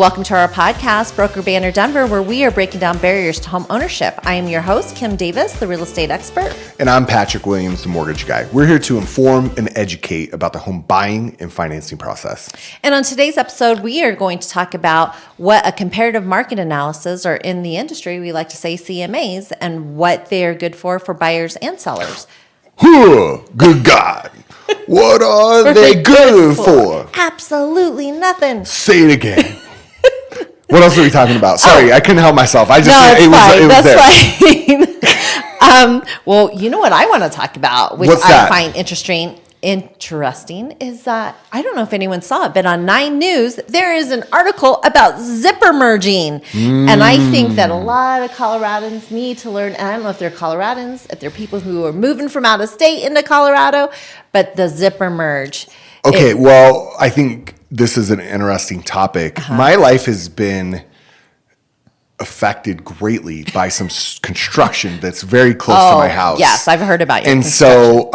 welcome to our podcast, Broker Banter Denver, where we are breaking down barriers to home ownership. I am your host, Kim Davis, the real estate expert. And I'm Patrick Williams, the mortgage guy. We're here to inform and educate about the home buying and financing process. And on today's episode, we are going to talk about what a comparative market analysis, or in the industry, we like to say CMAs, and what they are good for buyers and sellers. Good God. What are they good for? Absolutely nothing. Say it again. What else are we talking about? Sorry, I couldn't help myself. It was there. Fine. Well, you know what I want to talk about, which What's that? I find interesting is that, I don't know if anyone saw it, but on 9 News, there is an article about zipper merging. And I think that a lot of Coloradans need to learn, and I don't know if they're Coloradans, if they're people who are moving from out of state into Colorado, but the zipper merge. Okay, well, I think this is an interesting topic. My life has been affected greatly by some construction that's very close to my house. Yes, I've heard about your And so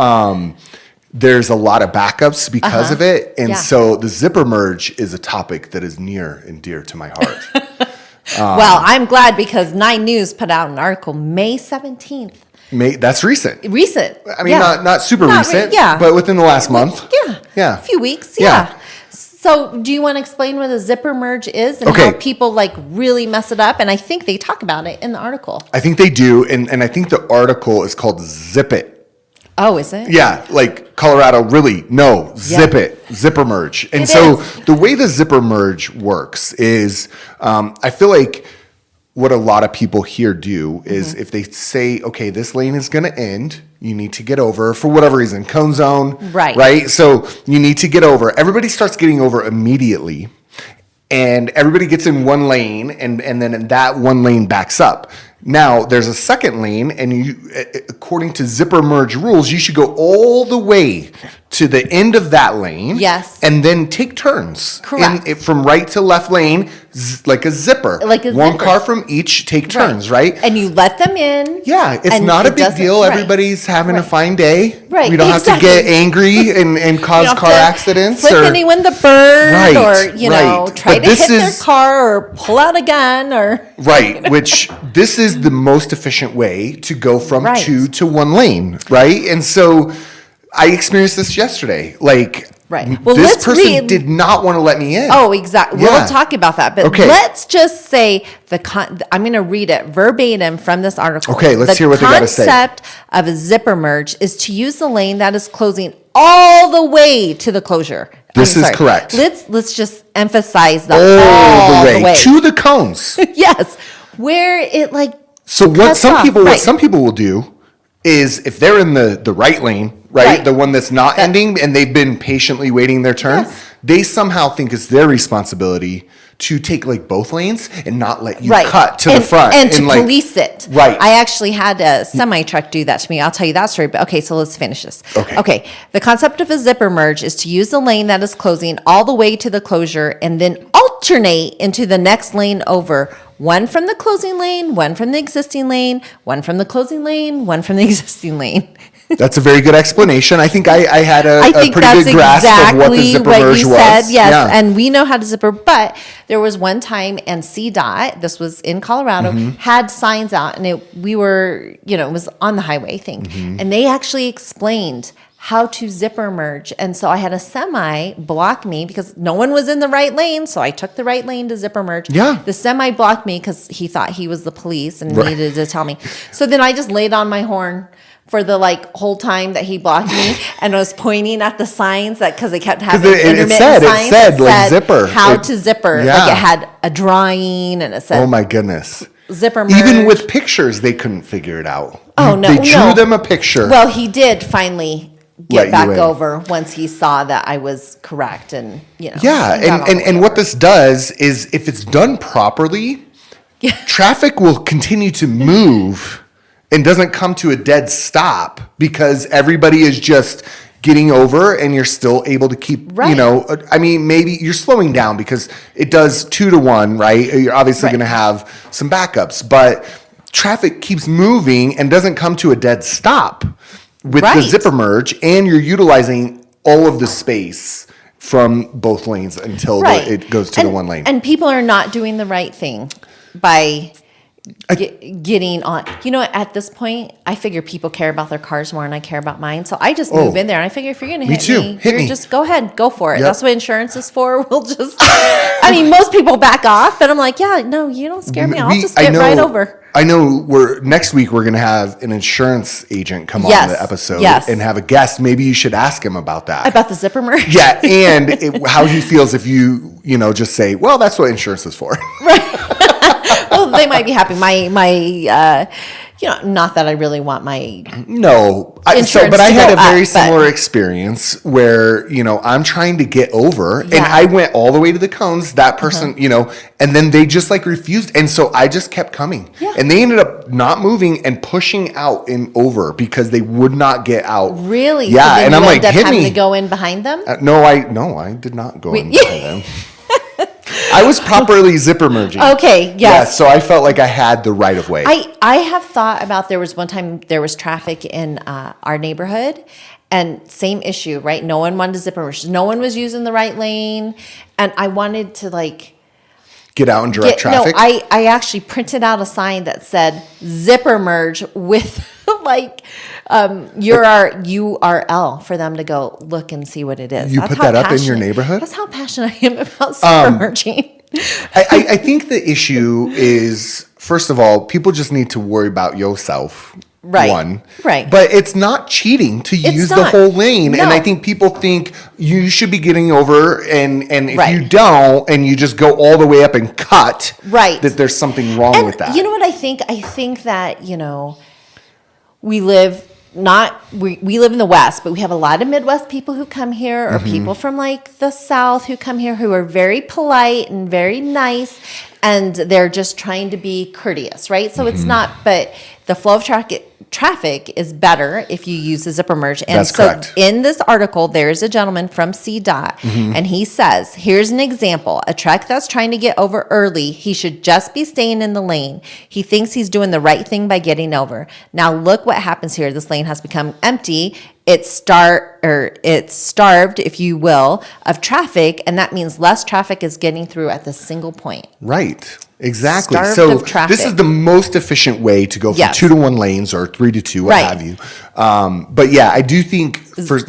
there's a lot of backups because of it. And so the zipper merge is a topic that is near and dear to my heart. Well, I'm glad because 9 News put out an article May 17th. That's recent. I mean, not super recent, but within the last month. A few weeks, So do you want to explain what a zipper merge is and how people really mess it up? And I think they talk about it in the article. I think they do. And I think the article is called Zip It. Oh, is it? Yeah, like Colorado, really, no, zip it, zipper merge. And the way the zipper merge works is I feel like what a lot of people here do is if they say, okay, this lane is going to end, you need to get over for whatever reason, cone zone, right? So you need to get over. Everybody starts getting over immediately, and everybody gets in one lane, and then that one lane backs up. Now, there's a second lane, and you, according to zipper merge rules, you should go all the way to the end of that lane. Yes. And then take turns. Correct. From right to left lane, like a zipper. One car from each, take turns, right? And you let them in. Yeah, it's not a big deal. Everybody's having a fine day. Right. We don't have to get angry and cause car accidents. Flip anyone the bird or, try to hit their car or pull out a gun or. Right, which this is the most efficient way to go from 2 to 1 lane, right? And so I experienced this yesterday. Well, this person did not want to let me in. Oh, exactly. Yeah. We'll talk about that. But let's just say I'm going to read it verbatim from this article. Okay, let's hear what they got to say. The concept of a zipper merge is to use the lane that is closing all the way to the closure. This is correct. Let's just emphasize the all the way to the cones. Yes, where it So what some people will do is if they're in the right lane, the one that's not ending, and they've been patiently waiting their turn, they somehow think it's their responsibility to take both lanes and not let you cut to the front. And to police it. Right. I actually had a semi-truck do that to me. I'll tell you that story. But okay, so let's finish this. Okay. The concept of a zipper merge is to use the lane that is closing all the way to the closure and then alternate into the next lane over. One from the closing lane, one from the existing lane, one from the closing lane, one from the existing lane. That's a very good explanation. I think I had a pretty good grasp of what the zipper merge was. Yes, yeah. And we know how to zipper. But there was one time, and CDOT, this was in Colorado, had signs out, and it was on the highway thing. And they actually explained how to zipper merge. And so I had a semi block me because no one was in the right lane. So I took the right lane to zipper merge. Yeah. The semi blocked me because he thought he was the police and needed to tell me. So then I just laid on my horn for the whole time that he blocked me, and I was pointing at the signs because they kept having intermittent signs. It said zipper. How to zipper. Yeah. It had a drawing and it said. Oh my goodness. Zipper merge. Even with pictures, they couldn't figure it out. Oh no. They drew them a picture. Well, he did finally get back over once he saw that I was correct and Yeah, and what this does is if it's done properly, traffic will continue to move and doesn't come to a dead stop because everybody is just getting over and you're still able to keep, maybe you're slowing down because it does 2 to 1, right? You're obviously going to have some backups, but traffic keeps moving and doesn't come to a dead stop with the zipper merge, and you're utilizing all of the space from both lanes until it goes to the one lane. And people are not doing the right thing by getting on. You know, at this point, I figure people care about their cars more than I care about mine. So I just move in there, and I figure if you're going to hit me, just go ahead, go for it. Yep. That's what insurance is for. We'll just, I mean, most people back off, but I'm like, yeah, no, you don't scare me. I'll just get right over. I know next week we're going to have an insurance agent come on the episode and have a guest. Maybe you should ask him about that. About the zipper merge? Yeah, and how he feels if you just say, well, that's what insurance is for. Right. Well, they might be happy. My not that I really want my but I had a very similar experience where I'm trying to get over, and I went all the way to the cones. That person, and then they just like refused, and so I just kept coming, and they ended up not moving and pushing out and over because they would not get out. Really? Yeah, so and I'm like, hit having me. To go in behind them? No, I did not go in behind them. I was properly zipper merging. Okay, yes. Yeah, so I felt like I had the right of way. I have thought about, there was one time there was traffic in our neighborhood, and same issue, right? No one wanted to zipper merge. No one was using the right lane, and I wanted to get out and direct traffic? No, I actually printed out a sign that said zipper merge with your URL for them to go look and see what it is. You put that up in your neighborhood? That's how passionate I am about zipper merging. I think the issue is, first of all, people just need to worry about yourself. Right. One. Right. But it's not cheating to use the whole lane. No. And I think people think you should be getting over, and if you don't, and you just go all the way up and cut, that there's something wrong with that. You know what I think? I think that, we live in the West, but we have a lot of Midwest people who come here, or people from the South who come here, who are very polite and very nice, and they're just trying to be courteous, right? So it's not, but the flow of traffic is better if you use the zipper merge. And that's correct. In this article, there's a gentleman from CDOT, and he says, here's an example. A truck that's trying to get over early, he should just be staying in the lane. He thinks he's doing the right thing by getting over. Now look what happens here. This lane has become empty. It's starved, if you will, of traffic, and that means less traffic is getting through at this single point. Right. Exactly. Starved so of traffic. This is the most efficient way to go from 2 to 1 lanes or 3 to 2, what have you. But yeah, I do think for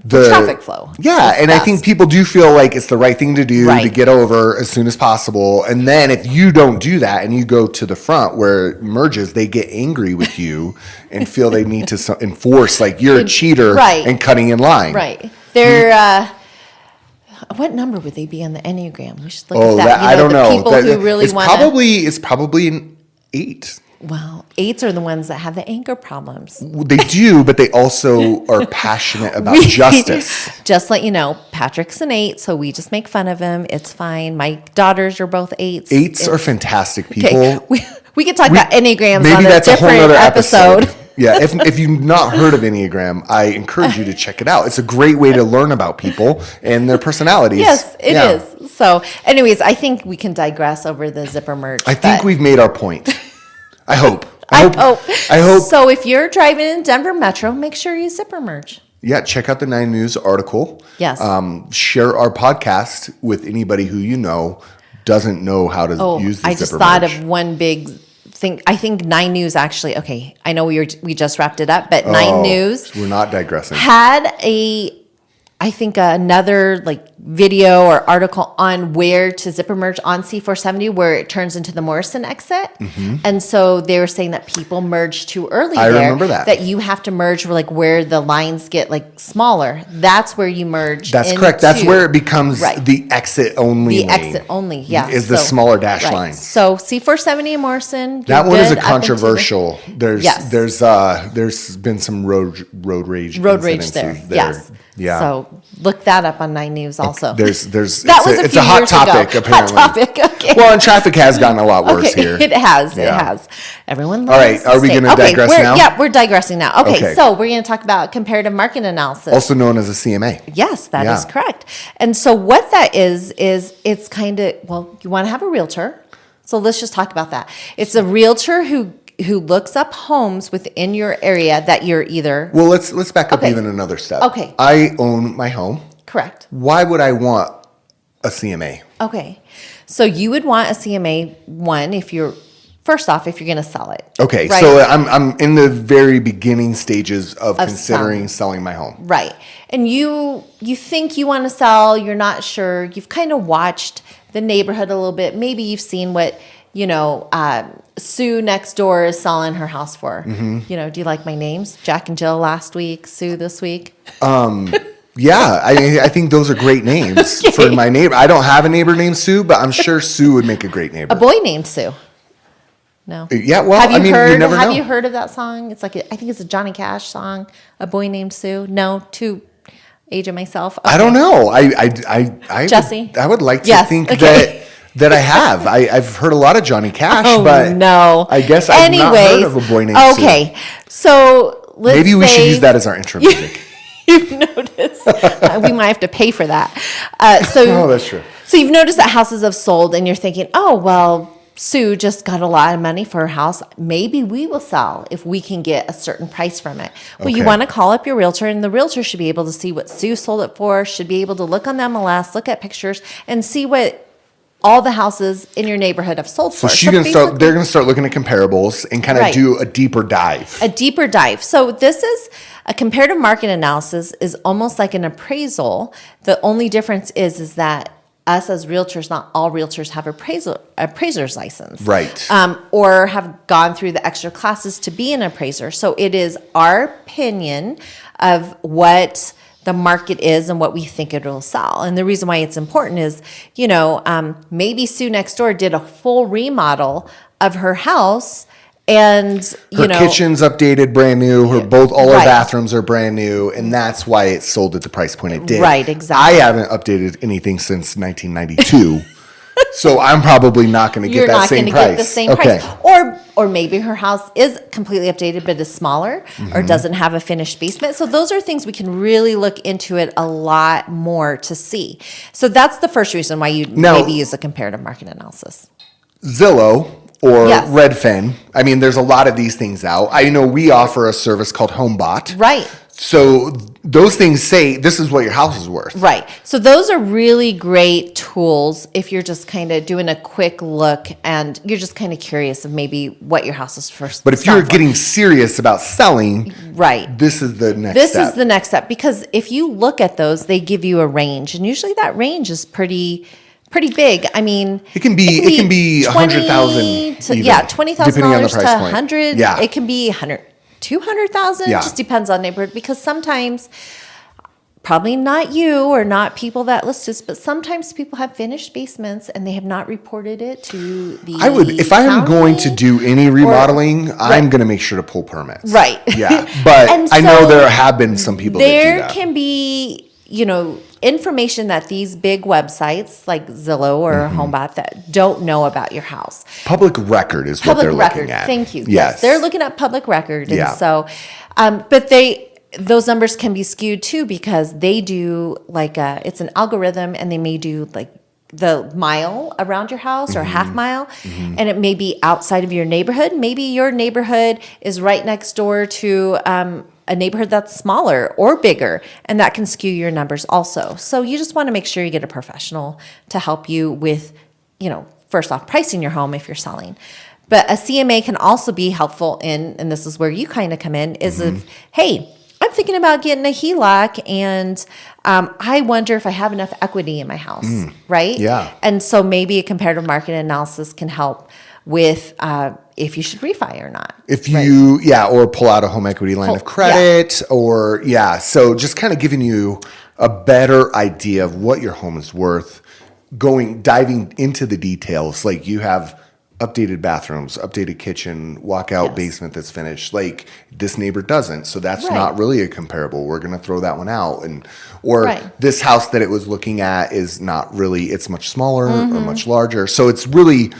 the traffic flow. Yeah, and I think people do feel like it's the right thing to do to get over as soon as possible. And then if you don't do that and you go to the front where it merges, they get angry with you and feel they need to enforce you're a cheater and cutting in line. Right. They're what number would they be on the Enneagram? We should look at that. I don't know. People who really want it's probably an 8. Well, 8s are the ones that have the anger problems. They do, but they also are passionate about justice. Just let you know, Patrick's an 8, so we just make fun of him. It's fine. My daughters are both 8s. 8s are fantastic people. Okay. We could talk about Enneagrams maybe on that's a different whole other episode. Yeah, if you've not heard of Enneagram, I encourage you to check it out. It's a great way to learn about people and their personalities. Yes, it is. So, anyways, I think we can digress over the zipper merge. I think we've made our point. I hope. I hope. So, if you're driving in Denver Metro, make sure you zipper merge. Yeah, check out the 9 News article. Yes. Share our podcast with anybody who doesn't know how to use the zipper merge. I just thought of one big thing. I think 9 News actually, okay, I know we just wrapped it up, but 9 News. We're not digressing. Had another video or article on where to zipper merge on C470, where it turns into the Morrison exit. And so they were saying that people merge too early there. I remember that. That you have to merge where the lines get smaller. That's where you merge. That's correct. That's where it becomes the exit only lane. The exit only, yeah. Is the smaller dash line. So C470 and Morrison. That one is a controversial. There's been some road rage there. Yes. Yeah. So look that up on 9 News also. Okay. It's a hot topic apparently. Hot topic. Okay. Well, and traffic has gotten a lot worse here. It has. Yeah. It has. Everyone. All right. Are we going to digress now? Yeah, we're digressing now. Okay. So we're going to talk about comparative market analysis, also known as a CMA. Yes, that is correct. And so what that is it's kind of you want to have a realtor. So let's just talk about that. It's a realtor who looks up homes within your area that you're either... Well, let's back up even another step. Okay. I own my home. Correct. Why would I want a CMA? Okay. So you would want a CMA if you're going to sell it. Okay, right? so I'm in the very beginning stages of considering selling my home. Right. And you think you want to sell, you're not sure. You've kind of watched the neighborhood a little bit. Maybe you've seen what, Sue next door is selling her house for. Do you like my names? Jack and Jill last week, Sue this week. Yeah, I think those are great names for my neighbor. I don't have a neighbor named Sue, but I'm sure Sue would make a great neighbor. A boy named Sue. No. Yeah, well, you you never know. Have you heard of that song? It's like I think it's a Johnny Cash song. A boy named Sue. No, too aging myself. Okay. I don't know. I Jesse. I would like to think that I have. I've heard a lot of Johnny Cash, but no. I guess I've not heard of a boy named Sue. Okay, so maybe we should use that as our intro music. You've noticed. We might have to pay for that. Oh, that's true. So you've noticed that houses have sold, and you're thinking, oh, well, Sue just got a lot of money for her house. Maybe we will sell if we can get a certain price from it. Well, you want to call up your realtor, and the realtor should be able to see what Sue sold it for, should be able to look on the MLS, look at pictures, and see what all the houses in your neighborhood have sold for. So they're going to start looking at comparables and kind of do a deeper dive. A deeper dive. So this is a comparative market analysis is almost like an appraisal. The only difference is that us as realtors, not all realtors have appraiser's license. Right. Or have gone through the extra classes to be an appraiser. So it is our opinion of what the market is and what we think it will sell. And the reason why it's important is, maybe Sue next door did a full remodel of her house, and her kitchen's updated, brand new. All her bathrooms are brand new, and that's why it sold at the price point it did. Right, exactly. I haven't updated anything since 1992. So I'm probably not going to get that same price. You're not going to get the same price. Or maybe her house is completely updated but is smaller or doesn't have a finished basement. So those are things we can really look into it a lot more to see. So that's the first reason why you maybe use a comparative market analysis. Zillow or Redfin. I mean, there's a lot of these things out. I know we offer a service called HomeBot. Right. So those things say this is what your house is worth. Right. So those are really great tools if you're just kind of doing a quick look and you're just kind of curious of maybe what your house is first. But if you're getting serious about selling, this is the next step. This is the next step, because if you look at those, they give you a range, and usually that range is pretty big. I mean, it can be 100,000. Yeah, $20,000 to 100. Yeah, it can be 100. 200,000. Yeah. It just depends on neighborhood, because sometimes, probably not you or not people that list this, but sometimes people have finished basements and they have not reported it to the if I am going to do any remodeling, I'm going to make sure to pull permits. Right. Yeah. But I know there have been some people that do that. There can be, information that these big websites like Zillow or HomeBot that don't know about your house. Public record is what they're looking at. Thank you. Yes. They're looking at public record. And so, but those numbers can be skewed too, because they do it's an algorithm, and they may do like the mile around your house or half mile, and it may be outside of your neighborhood. Maybe your neighborhood is right next door to a neighborhood that's smaller or bigger, and that can skew your numbers also. So you just want to make sure you get a professional to help you with, first off, pricing your home if you're selling. But a CMA can also be helpful in, and this is where you kind of come in, is if, hey, I'm thinking about getting a HELOC, and I wonder if I have enough equity in my house, right? Yeah. And so maybe a comparative market analysis can help with if you should refi or not. If you, or pull out a home equity line of credit, so just kind of giving you a better idea of what your home is worth, diving into the details. Like, you have updated bathrooms, updated kitchen, walkout basement that's finished. Like, this neighbor doesn't, so that's not really a comparable. We're going to throw that one out. Or this house that it was looking at is not really, it's much smaller or much larger. So it's really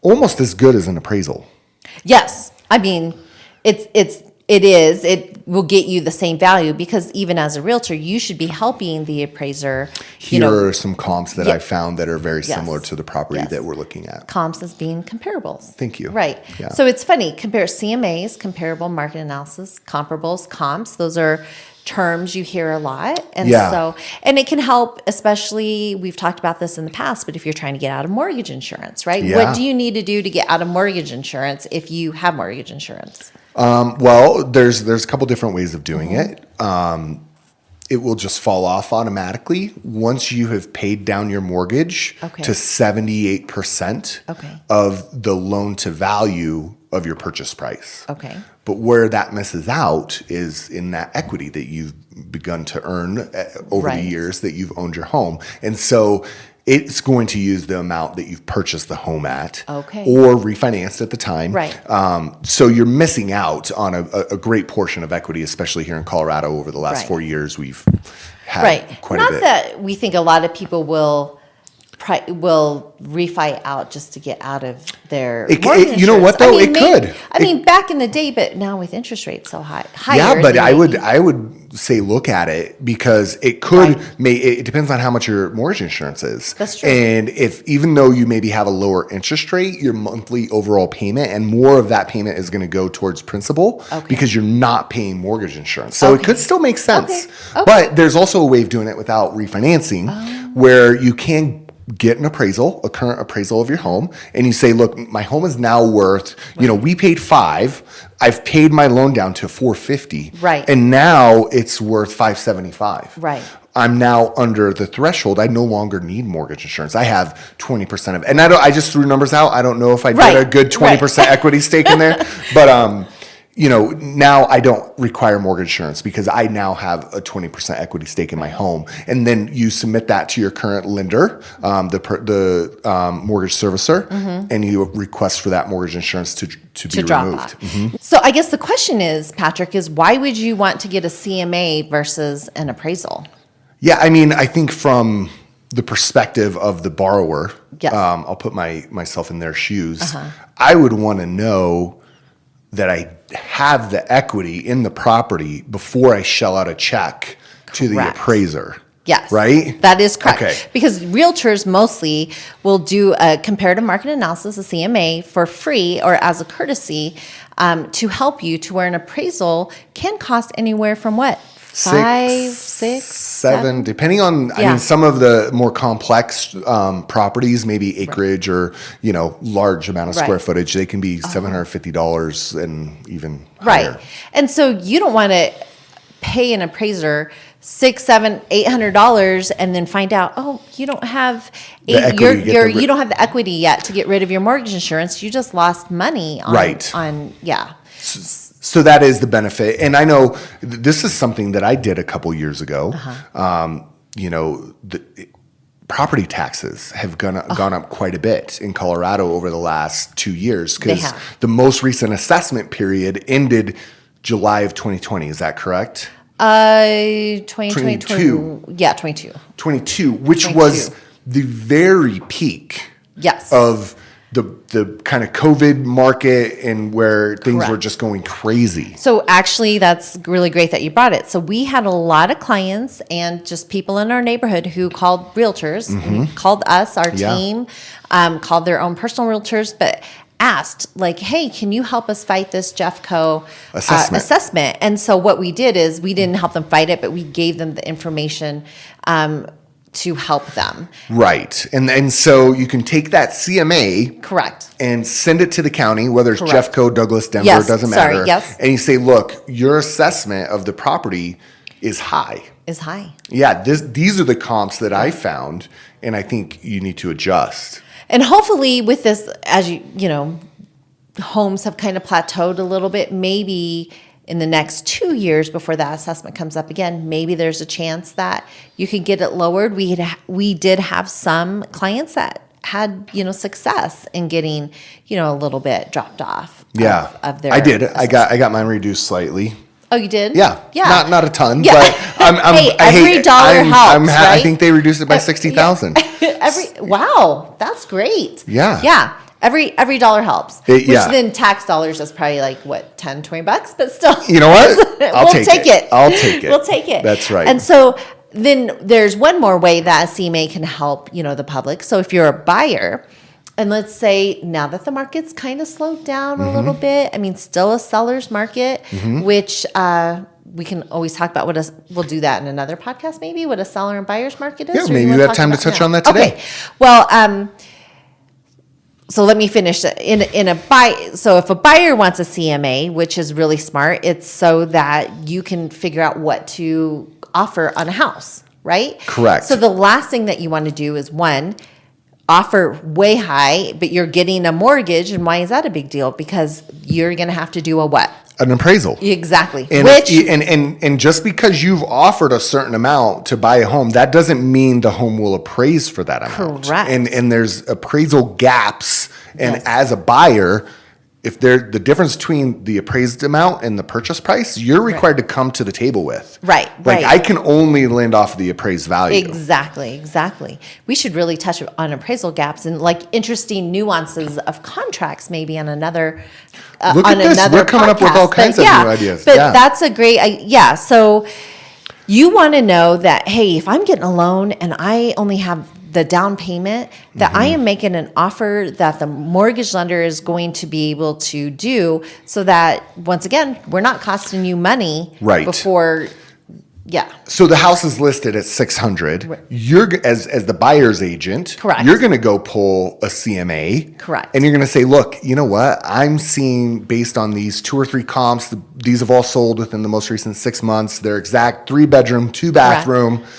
almost as good as an appraisal. Yes. I mean, it's It will get you the same value, because even as a realtor, you should be helping the appraiser. Here are some comps that Yeah. I found that are very similar Yes. to the property Yes. that we're looking at. Comps as being comparables. Thank you. Right. Yeah. So it's funny, compare CMAs, comparable market analysis, comparables, comps. Those are terms you hear a lot. And Yeah. and it can help, especially, we've talked about this in the past, but if you're trying to get out of mortgage insurance, right? Yeah. What do you need to do to get out of mortgage insurance if you have mortgage insurance? Well, there's a couple different ways of doing Mm-hmm. it. It will just fall off automatically once you have paid down your mortgage Okay. to 78% Okay. of the loan to value of your purchase price. Okay. But where that misses out is in that equity that you've begun to earn over Right. the years that you've owned your home. And so it's going to use the amount that you've purchased the home at, Okay. or refinanced at the time. Right. So you're missing out on a great portion of equity, especially here in Colorado. Over the last Right. 4 years, we've had Right. quite Not a bit. that we think a lot of people will refi out just to get out of their mortgage you know what, insurance. though? It could. I mean, back in the day, but now with interest rates so higher. Yeah, but then I maybe- would say look at it, because it could it depends on how much your mortgage insurance is. That's true. And if, even though you maybe have a lower interest rate, your monthly overall payment and more of that payment is going to go towards principal, Okay. because you're not paying mortgage insurance. So it Okay. could still make sense. Okay. Okay. But there's also a way of doing it without refinancing, where you can get an appraisal, a current appraisal of your home, and you say, look, my home is now worth, we paid 5, I've paid my loan down to 450. Right. And now it's worth 575. Right. I'm now under the threshold. I no longer need mortgage insurance. I have 20% of, and I just threw numbers out. I don't know if I did Right. a good 20% equity stake in there, but now I don't require mortgage insurance because I now have a 20% equity stake in my home. And then you submit that to your current lender, the mortgage servicer, and you request for that mortgage insurance to be drop removed. off. So I guess the question is, Patrick, is why would you want to get a CMA versus an appraisal? Yeah, I mean, I think from the perspective of the borrower, Yes. I'll put myself in their shoes. I would want to know that I have the equity in the property before I shell out a check to the Correct. appraiser. Yes. Right? That is correct. Okay. Because realtors mostly will do a comparative market analysis, a CMA, for free or as a courtesy to help you, to where an appraisal can cost anywhere from what? 5, 6, 7, depending on, I Yeah. mean, some of the more complex properties, maybe acreage or, large amount of square Right. footage, they can be $750 and even Right. higher. And so you don't want to pay an appraiser $600, $700, $800 and then find out, oh, you don't have equity, you don't have the equity yet to get rid of your mortgage insurance. You just lost money on Right. yeah. So that is the benefit. And I know this is something that I did a couple years ago. The property taxes have gone up quite a bit in Colorado over the last 2 years, They because have. the most recent assessment period ended July of 2020. Is that correct? 2020, 22. Yeah, 22. 22, which 22. was the very peak Yes. of the kind of COVID market, and where things were Correct. just going crazy. So actually, that's really great that you brought it. So we had a lot of clients and just people in our neighborhood who called realtors, called us, our Yeah. team, called their own personal realtors, but asked like, hey, can you help us fight this Jeffco assessment? And so what we did is we didn't help them fight it, but we gave them the information to help them. Right. And so you can take that CMA Correct. and send it to the county, whether it's Correct. Jeffco, Douglas, Denver, Yes, doesn't sorry, matter. yes. And you say, look, your assessment of the property is high. Is high. Yeah, these are the comps that I found, and I think you need to adjust. And hopefully with this, as homes have kind of plateaued a little bit, maybe in the next 2 years before that assessment comes up again, maybe there's a chance that you could get it lowered. We did have some clients that had, success in getting, a little bit dropped off. Yeah, Of their I did. assessment. I got mine reduced slightly. Oh, you did? Yeah, Yeah. not a ton, Yeah. but Hey, every dollar helps, I right? think they reduced it by 60,000. Wow, that's great. Yeah. Yeah. Every dollar helps. Which Yeah. then tax dollars is probably like what, $10-20, but still. You know what? We'll take it. I'll take it. We'll take it. That's right. And so then there's one more way that a CMA can help, the public. So if you're a buyer, and let's say now that the market's kind of slowed down a little bit, I mean, still a seller's market, which we can always talk about we'll do that in another podcast maybe, what a seller and buyer's market is. Yeah, maybe we have time to touch on that today. Okay. Well, so let me finish. So if a buyer wants a CMA, which is really smart, it's so that you can figure out what to offer on a house, right? Correct. So the last thing that you want to do is offer way high, but you're getting a mortgage. And why is that a big deal? Because you're going to have to do a what? An appraisal. Exactly. And just because you've offered a certain amount to buy a home, that doesn't mean the home will appraise for that amount. Correct. And there's appraisal gaps. And as a buyer, if the difference between the appraised amount and the purchase price, you're required to come to the table with. Right. I can only lend off the appraised value. Exactly. We should really touch on appraisal gaps and like interesting nuances of contracts maybe on another Look at this. We're coming up with all kinds of new ideas. But that's a great, so you want to know that, hey, if I'm getting a loan and I only have the down payment, that I am making an offer that the mortgage lender is going to be able to do so that, once again, we're not costing you money before. Yeah. So the house is listed at 600. Right. You're as the buyer's agent. Correct. You're going to go pull a CMA. Correct. And you're going to say, look, you know what? I'm seeing based on these 2 or 3 comps. These have all sold within the most recent 6 months. They're exact 3-bedroom, 2-bathroom. Correct.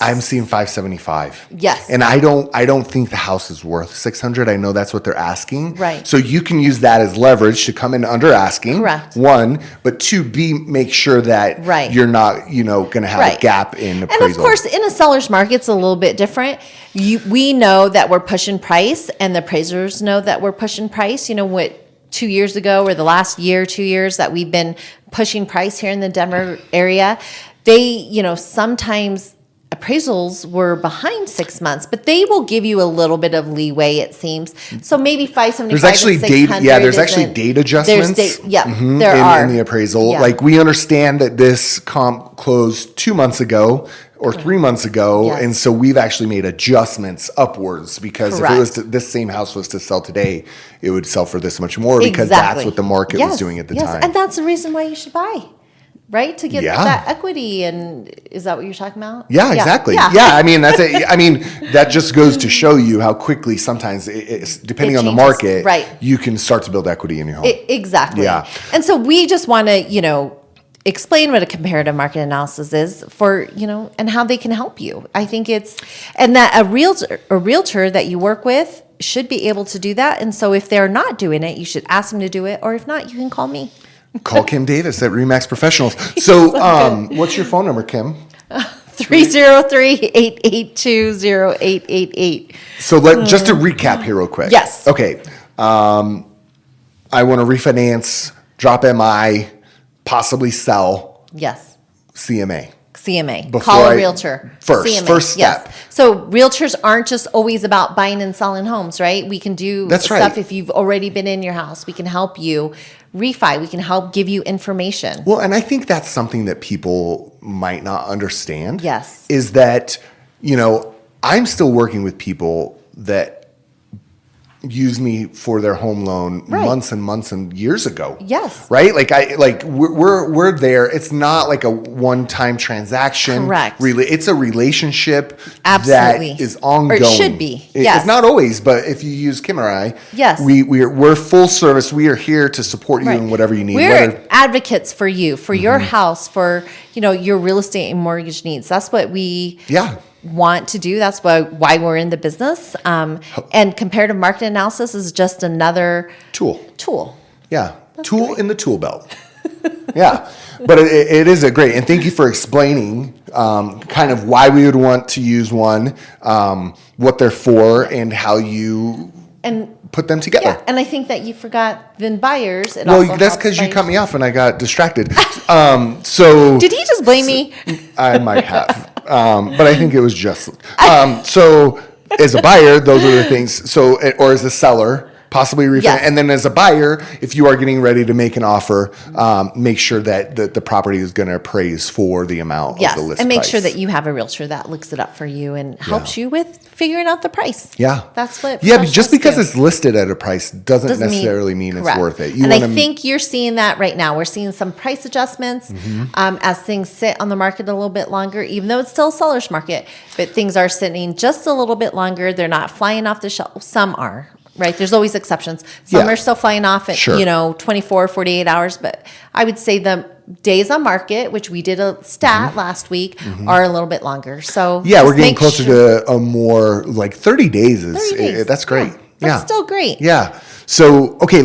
I'm seeing 575. Yes. And I don't think the house is worth 600. I know that's what they're asking. Right. So you can use that as leverage to come in under asking. Correct. 1, but 2, make sure that you're not, going to have a gap in appraisal. And of course, in a seller's market, it's a little bit different. We know that we're pushing price, and the appraisers know that we're pushing price. You know what? 2 years ago, or the last 2 years that we've been pushing price here in the Denver area, they, sometimes appraisals were behind 6 months, but they will give you a little bit of leeway, it seems. So maybe 575. There's actually there's actually date adjustments. There are in the appraisal. Yeah. Like we understand that this comp closed 2 months ago or 3 months ago, and so we've actually made adjustments upwards because if it was this same house was to sell today, it would sell for this much more because that's what the market was doing at the time. And that's the reason why you should buy. Right? To get that equity. And is that what you're talking about? Yeah, exactly. Yeah. I mean, that just goes to show you how quickly sometimes it's depending on the market, you can start to build equity in your home. Exactly. Yeah. And so we just want to, explain what a comparative market analysis is for, and how they can help you. I think and that a realtor that you work with should be able to do that. And so if they're not doing it, you should ask them to do it. Or if not, you can call me. Call Kim Davis at Remax Professionals. So, what's your phone number, Kim? 303-882-0888. So, just to recap here real quick. Yes. Okay. I want to refinance, drop MI, possibly sell. Yes. CMA. Call a realtor. First step. Yes. So realtors aren't just always about buying and selling homes, right? We can do stuff if you've already been in your house. We can help you refi. We can help give you information. Well, and I think that's something that people might not understand. Yes. Is that, I'm still working with people that use me for their home loan months and months and years ago. Yes. Right? We're there. It's not like a one-time transaction. Correct. It's a relationship Absolutely. that is ongoing. Or it should be. Yes. It's not always, but if you use Kim or I, yes. we're full service. We are here to support you in whatever you need. We're advocates for you, for your house, for your real estate and mortgage needs. That's what we want to do. That's why we're in the business. And comparative market analysis is just another tool. Yeah. Tool in the tool belt. Yeah. But it is a great, and thank you for explaining kind of why we would want to use one, what they're for, and how you put them together. Yeah, and I think that you forgot then buyers. That's because you cut me off and I got distracted. So did he just blame me? I might have. But I think it was just so as a buyer, those are the things. So, or as a seller, possibly refinance. Yes. And then as a buyer, if you are getting ready to make an offer, make sure that the property is going to appraise for the amount of the list and make price. sure that you have a realtor that looks it up for you and helps you with figuring out the price. Yeah. That's what. Yeah, but just because do. it's listed at a price doesn't necessarily mean it's correct. worth it. And I think you're seeing that right now. We're seeing some price adjustments as things sit on the market a little bit longer, even though it's still a seller's market, but things are sitting just a little bit longer. They're not flying off the shelf. Some are. Right. There's always exceptions. Some are still flying off at, 24, 48 hours. But I would say the days on market, which we did a stat last week, are a little bit longer. So yeah, we're getting closer to a more like 30 days. 30 days. That's great. Yeah. That's still great. Yeah. So, okay,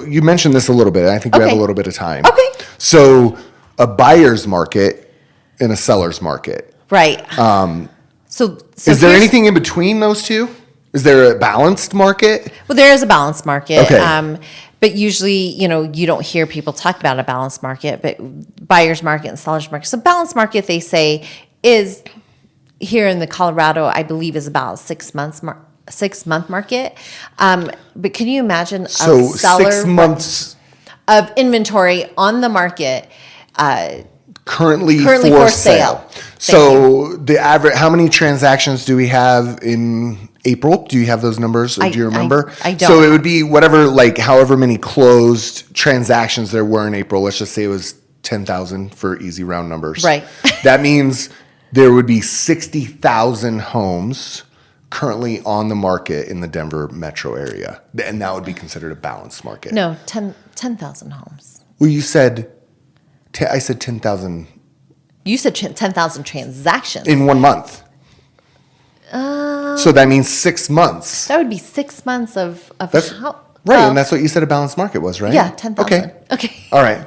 you mentioned this a little bit. I think we have a little bit of time. Okay. So a buyer's market and a seller's market. Right. So is there anything in between those two? Is there a balanced market? Well, there is a balanced market. Okay. But usually, you don't hear people talk about a balanced market, but buyer's market and seller's market. So balanced market, they say, is here in the Colorado, I believe, is about 6 months 6-month market. But can you imagine a seller 6 months of inventory on the market currently for sale? So the average, how many transactions do we have in April? Do you have those numbers? Or do you remember? I don't. So it would be whatever, like however many closed transactions there were in April. Let's just say it was 10,000 for easy round numbers. Right. That means there would be 60,000 homes currently on the market in the Denver metro area. And that would be considered a balanced market. No, 10,000 homes. Well, you said, I said 10,000. You said 10,000 transactions. In 1 month. So that means 6 months. That would be 6 months of That's how, right, and that's what you said a balanced market was, right? Yeah, 10,000. Okay. All right.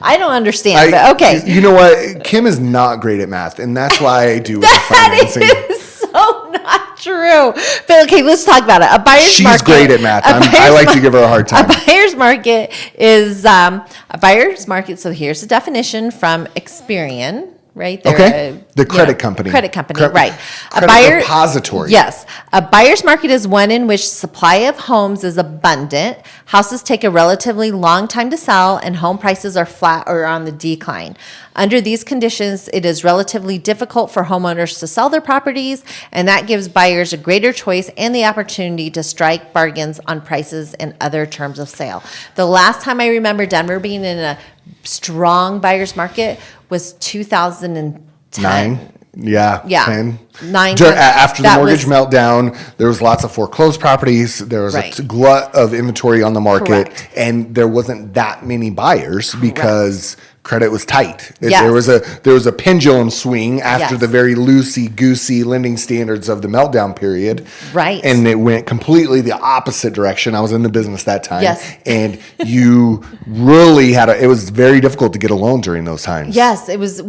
I don't understand, but okay. You know what? Kim is not great at math, and that's why I do with the financing. That is so not true. But okay, let's talk about it. A buyer's market. She's great at math. I like to give her a hard time. A buyer's market is a buyer's market. So here's the definition from Experian. Right? They're the credit company. Credit company, right. Credit repository. Yes. A buyer's market is one in which supply of homes is abundant, houses take a relatively long time to sell, and home prices are flat or on the decline. Under these conditions, it is relatively difficult for homeowners to sell their properties, and that gives buyers a greater choice and the opportunity to strike bargains on prices and other terms of sale. The last time I remember Denver being in a strong buyer's market was 2010. 9? Yeah. 10. 9. After the mortgage meltdown, there was lots of foreclosed properties. There was a glut of inventory on the market, and there wasn't that many buyers because credit was tight. There was a pendulum swing after the very loosey-goosey lending standards of the meltdown period. Right. And it went completely the opposite direction. I was in the business that time. Yes. And you really it was very difficult to get a loan during those times. Yes, it was,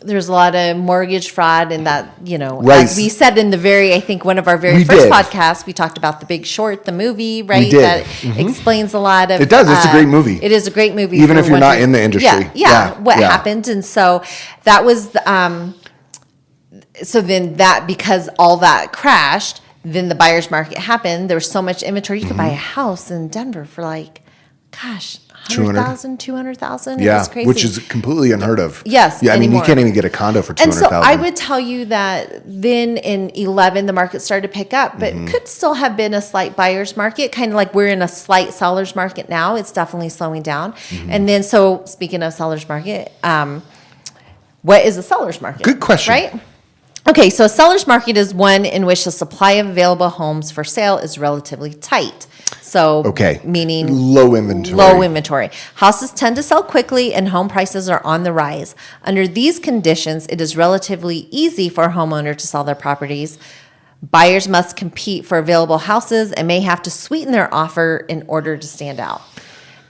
there's a lot of mortgage fraud and that, as we said in I think one of our very first podcasts, we talked about The Big Short, the movie, right? We did. That explains a lot of. It does. It's a great movie. It is a great movie. Even if you're not in the industry. Yeah. What happened. And so that was, so then because all that crashed, then the buyer's market happened. There was so much inventory. You could buy a house in Denver for $100,000, $200,000. Yeah, it was crazy. which is completely unheard of. Yes. Yeah, I mean, you can't even get a condo for $200,000. And so I would tell you that then in 11, the market started to pick up, but could still have been a slight buyer's market, kind of like we're in a slight seller's market now. It's definitely slowing down. And then, so speaking of seller's market, what is a seller's market? Good question. Right? Okay, so a seller's market is one in which the supply of available homes for sale is relatively tight. So, meaning low inventory. Low inventory. Houses tend to sell quickly and home prices are on the rise. Under these conditions, it is relatively easy for a homeowner to sell their properties. Buyers must compete for available houses and may have to sweeten their offer in order to stand out.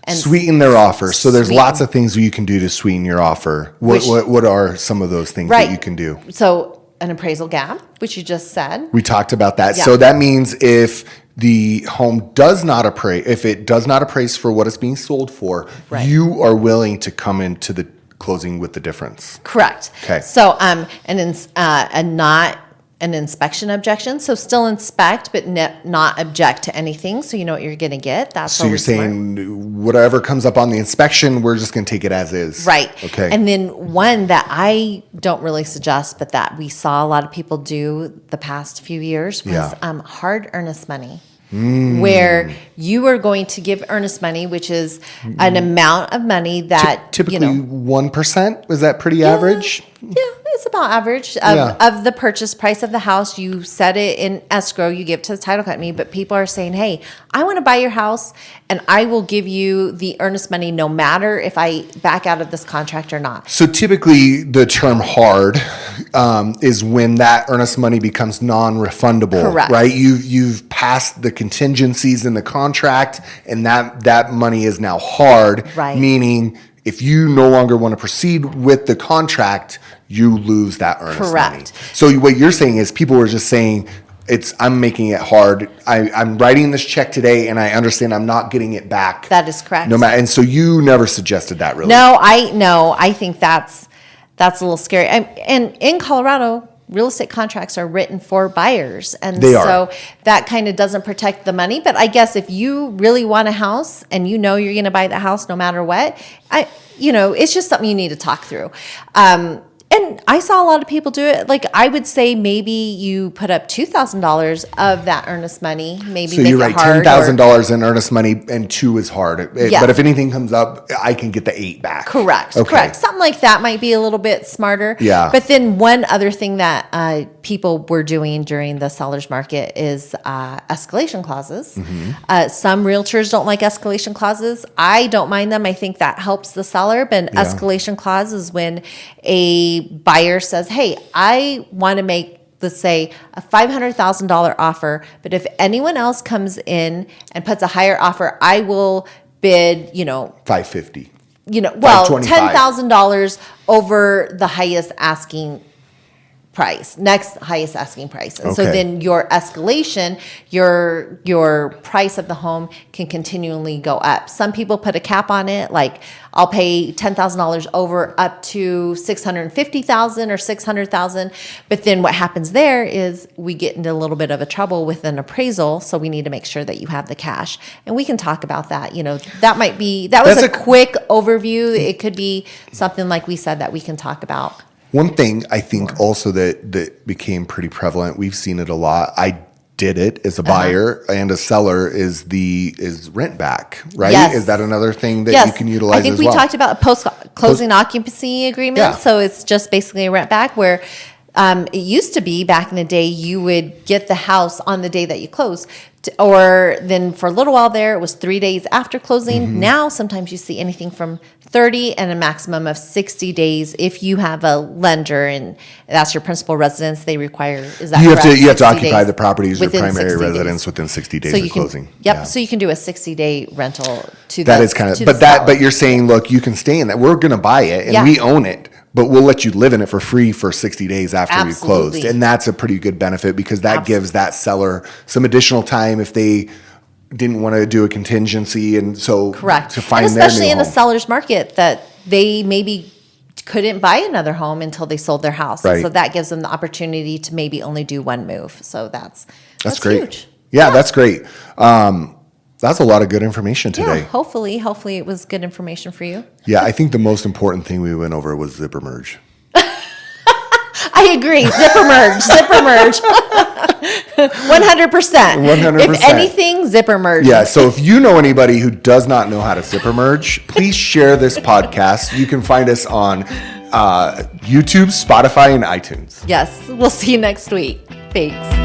And sweeten their offer. So there's lots of things you can do to sweeten your offer. What are some of those things that you can do? So an appraisal gap, which you just said. We talked about that. Yeah. So that means if the home does not appraise, if it does not appraise for what it's being sold for, you are willing to come into the closing with the difference. Correct. Okay. So, and then a not an inspection objection. So still inspect, but not object to anything. So you know what you're going to get. That's So you're saying whatever comes up on the inspection, we're just going to take it as is. Right. Okay. And then one that I don't really suggest, but that we saw a lot of people do the past few years was hard earnest money. Where you are going to give earnest money, which is an amount of money that typically 1%. Was that pretty average? Yeah, it's about average of the purchase price of the house. You set it in escrow, you give it to the title company, but people are saying, hey, I want to buy your house and I will give you the earnest money no matter if I back out of this contract or not. So typically the term hard is when that earnest money becomes non-refundable. Correct. Right? You've passed the contingencies in the contract and that money is now hard. Right. Meaning if you no longer want to proceed with the contract, you lose that earnest money. So what you're saying is people were just saying, I'm making it hard. I'm writing this check today and I understand I'm not getting it back. That is correct. No matter, and so you never suggested that really. No, I think that's a little scary. And in Colorado, real estate contracts are written for buyers. And so that kind of doesn't protect the money. But I guess if you really want a house and you know you're going to buy the house no matter what, it's just something you need to talk through. And I saw a lot of people do it. Like I would say maybe you put up $2,000 of that earnest money. Maybe so make you're it right, hard. $10,000 in earnest money and 2 is hard. Yeah. But if anything comes up, I can get the 8 back. Correct. Okay. Correct. Something like that might be a little bit smarter. Yeah. But then one other thing that people were doing during the seller's market is escalation clauses. Mm-hmm. Some realtors don't like escalation clauses. I don't mind them. I think that helps the seller. But an escalation clause is when a buyer says, hey, I want to make, let's say, a $500,000 offer, but if anyone else comes in and puts a higher offer, I will bid, $550. $10,000 over the highest asking price, next highest asking price. And so then your escalation, your price of the home can continually go up. Some people put a cap on it, like I'll pay $10,000 over up to $650,000 or $600,000. But then what happens there is we get into a little bit of a trouble with an appraisal. So we need to make sure that you have the cash. And we can talk about that. That was a quick overview. It could be something like we said that we can talk about. One thing I think also that became pretty prevalent, we've seen it a lot. I did it as a buyer and a seller is rent back, right? Yes. Is that another thing that you can utilize as well? I think we talked about post-closing occupancy agreement. Yeah. So it's just basically a rent back where it used to be back in the day, you would get the house on the day that you close. Or then for a little while there, it was 3 days after closing. Mm-hmm. Now, sometimes you see anything from 30 and a maximum of 60 days. If you have a lender and that's your principal residence, they require, is that correct? You have to occupy the property as your primary residence within 60 days of closing. Yep. Yeah. So you can do a 60-day rental to that is kind of, but you're saying, look, you can stay in that. We're going to buy it and we own it. But we'll let you live in it for free for 60 days after we've closed. And that's a pretty good benefit because that gives that seller some additional time if they didn't want to do a contingency. And so correct. To find and their new especially in home. a seller's market that they maybe couldn't buy another home until they sold their house. Right. So that gives them the opportunity to maybe only do one move. So that's great. Huge. Yeah, that's great. That's a lot of good information today. Yeah, hopefully it was good information for you. Yeah, I think the most important thing we went over was zipper merge. I agree. Zipper merge. 100%. If anything, zipper merge. Yeah, so if you know anybody who does not know how to zipper merge, please share this podcast. You can find us on YouTube, Spotify, and iTunes. Yes. We'll see you next week. Thanks.